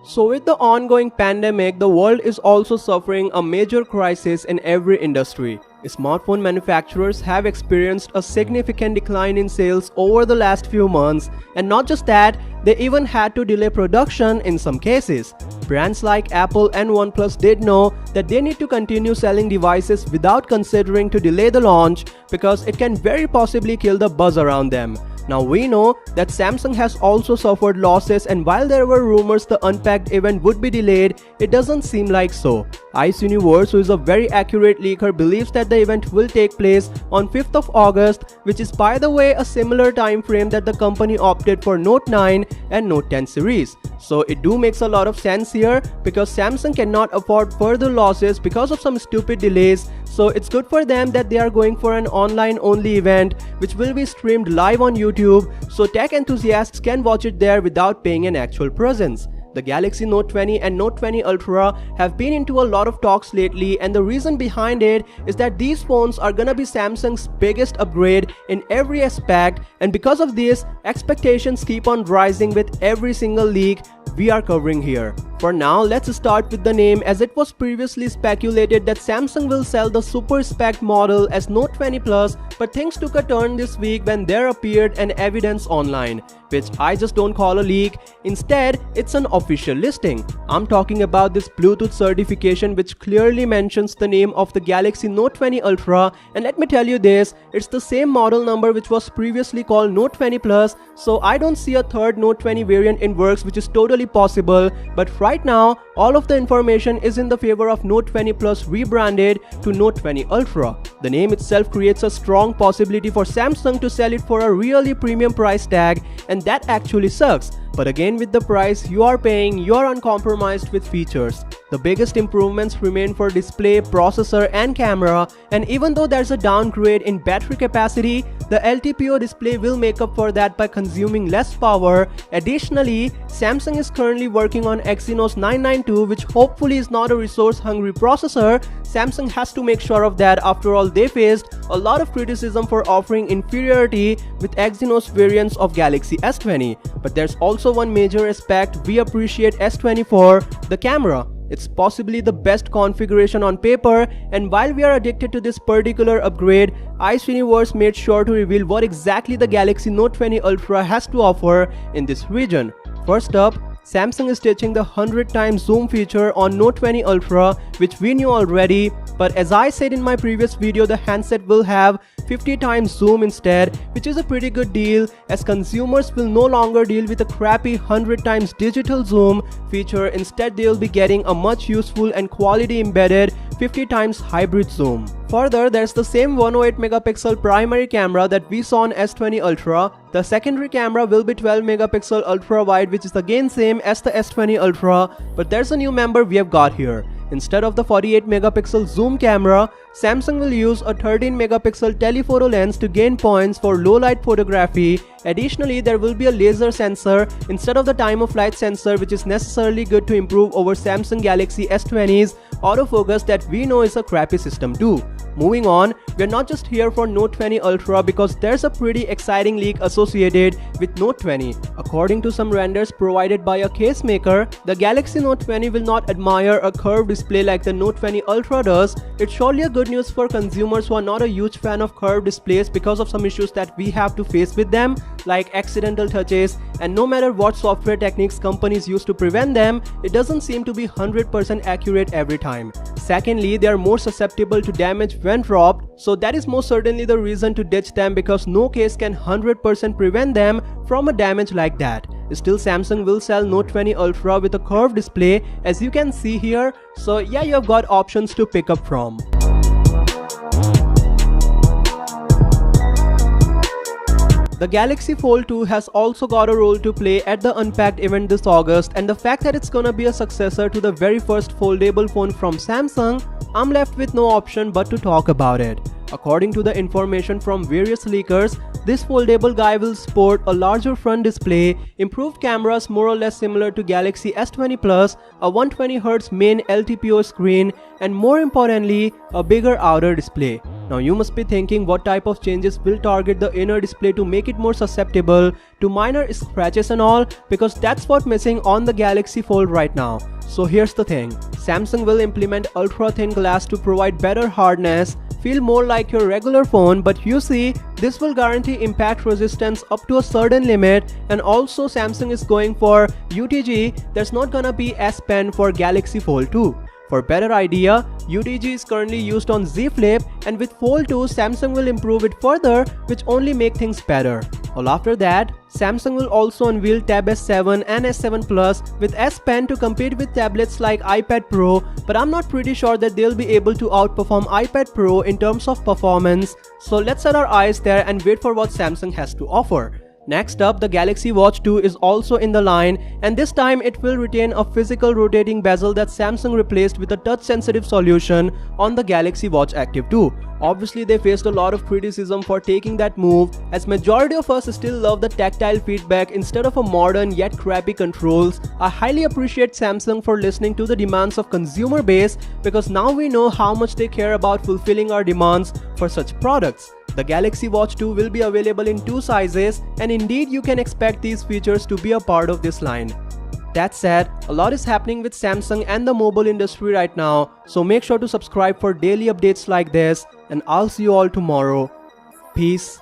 So with the ongoing pandemic, the world is also suffering a major crisis in every industry. Smartphone manufacturers have experienced a significant decline in sales over the last few months, and not just that, they even had to delay production in some cases. Brands like Apple and OnePlus did know that they need to continue selling devices without considering to delay the launch because it can very possibly kill the buzz around them. Now we know that Samsung has also suffered losses, and while there were rumors the Unpacked event would be delayed, it doesn't seem like so. Ice Universe, who is a very accurate leaker, believes that the event will take place on 5th of August, which is by the way a similar time frame that the company opted for Note 9 and Note 10 series. So it do makes a lot of sense here because Samsung cannot afford further losses because of some stupid delays. So it's good for them that they are going for an online only event which will be streamed live on YouTube, so tech enthusiasts can watch it there without paying an actual presence. The Galaxy Note 20 and Note 20 Ultra have been into a lot of talks lately, and the reason behind it is that these phones are gonna be Samsung's biggest upgrade in every aspect, and because of this, expectations keep on rising with every single leak we are covering here. For now, let's start with the name, as it was previously speculated that Samsung will sell the super spec model as Note 20 Plus, but things took a turn this week when there appeared an evidence online, which I just don't call a leak. Instead, it's an official listing. I'm talking about this Bluetooth certification which clearly mentions the name of the Galaxy Note 20 Ultra, and let me tell you this, it's the same model number which was previously called Note 20 Plus, so I don't see a third Note 20 variant in works, which is totally possible, but right now all of the information is in the favor of Note 20 Plus rebranded to Note 20 Ultra. The name itself creates a strong possibility for Samsung to sell it for a really premium price tag, and that actually sucks. But again, with the price you are paying, you are uncompromised with features. The biggest improvements remain for display, processor and camera, and even though there's a downgrade in battery capacity, the LTPO display will make up for that by consuming less power. Additionally, Samsung is currently working on Exynos 992, which hopefully is not a resource-hungry processor. Samsung has to make sure of that, after all they faced a lot of criticism for offering inferiority with Exynos variants of Galaxy S20. But there's also one major aspect we appreciate S24, the camera. It's possibly the best configuration on paper, and while we are addicted to this particular upgrade, Ice Universe made sure to reveal what exactly the Galaxy Note 20 Ultra has to offer in this region. First up, Samsung is ditching the 100x zoom feature on Note 20 Ultra, which we knew already, but as I said in my previous video, the handset will have 50x zoom instead, which is a pretty good deal, as consumers will no longer deal with a crappy 100x digital zoom feature. Instead, they will be getting a much useful and quality embedded 50x hybrid zoom. Further, there's the same 108 megapixel primary camera that we saw on S20 Ultra. The secondary camera will be 12 megapixel ultra wide, which is again same as the S20 Ultra, but there's a new member we have got here. Instead of the 48 megapixel zoom camera, Samsung will use a 13 megapixel telephoto lens to gain points for low light photography. Additionally, there will be a laser sensor instead of the time of flight sensor, which is necessarily good to improve over Samsung Galaxy S20's autofocus that we know is a crappy system too. Moving on, we're not just here for Note 20 Ultra because there's a pretty exciting leak associated with Note 20. According to some renders provided by a case maker, the Galaxy Note 20 will not admire a curved display like the Note 20 Ultra does. It's surely a good news for consumers who are not a huge fan of curved displays because of some issues that we have to face with them, like accidental touches, and no matter what software techniques companies use to prevent them, it doesn't seem to be 100% accurate every time. Secondly, they are more susceptible to damage when dropped, so that is most certainly the reason to ditch them, because no case can 100% prevent them from a damage like that. Still, Samsung will sell Note 20 Ultra with a curved display, as you can see here, so yeah, you have got options to pick up from. The Galaxy Fold 2 has also got a role to play at the Unpacked event this August, and the fact that it's gonna be a successor to the very first foldable phone from Samsung, I'm left with no option but to talk about it. According to the information from various leakers, this foldable guy will sport a larger front display, improved cameras more or less similar to Galaxy S20 Plus, a 120Hz main LTPO screen, and more importantly, a bigger outer display. Now you must be thinking what type of changes will target the inner display to make it more susceptible to minor scratches and all, because that's what's missing on the Galaxy Fold right now. So here's the thing, Samsung will implement ultra thin glass to provide better hardness, feel more like your regular phone, but you see, this will guarantee impact resistance up to a certain limit, and also Samsung is going for UTG. There's not gonna be S Pen for Galaxy Fold 2. For better idea, UTG is currently used on Z Flip, and with Fold 2, Samsung will improve it further, which only make things better. Well, after that, Samsung will also unveil Tab S7 and S7 Plus with S Pen to compete with tablets like iPad Pro, but I'm not pretty sure that they'll be able to outperform iPad Pro in terms of performance, so let's set our eyes there and wait for what Samsung has to offer. Next up, the Galaxy Watch 2 is also in the line, and this time it will retain a physical rotating bezel that Samsung replaced with a touch-sensitive solution on the Galaxy Watch Active 2. Obviously, they faced a lot of criticism for taking that move, as majority of us still love the tactile feedback instead of a modern yet crappy controls. I highly appreciate Samsung for listening to the demands of consumer base, because now we know how much they care about fulfilling our demands for such products. The Galaxy Watch 2 will be available in 2 sizes, and indeed you can expect these features to be a part of this line. That said, a lot is happening with Samsung and the mobile industry right now, so make sure to subscribe for daily updates like this, and I'll see you all tomorrow. Peace.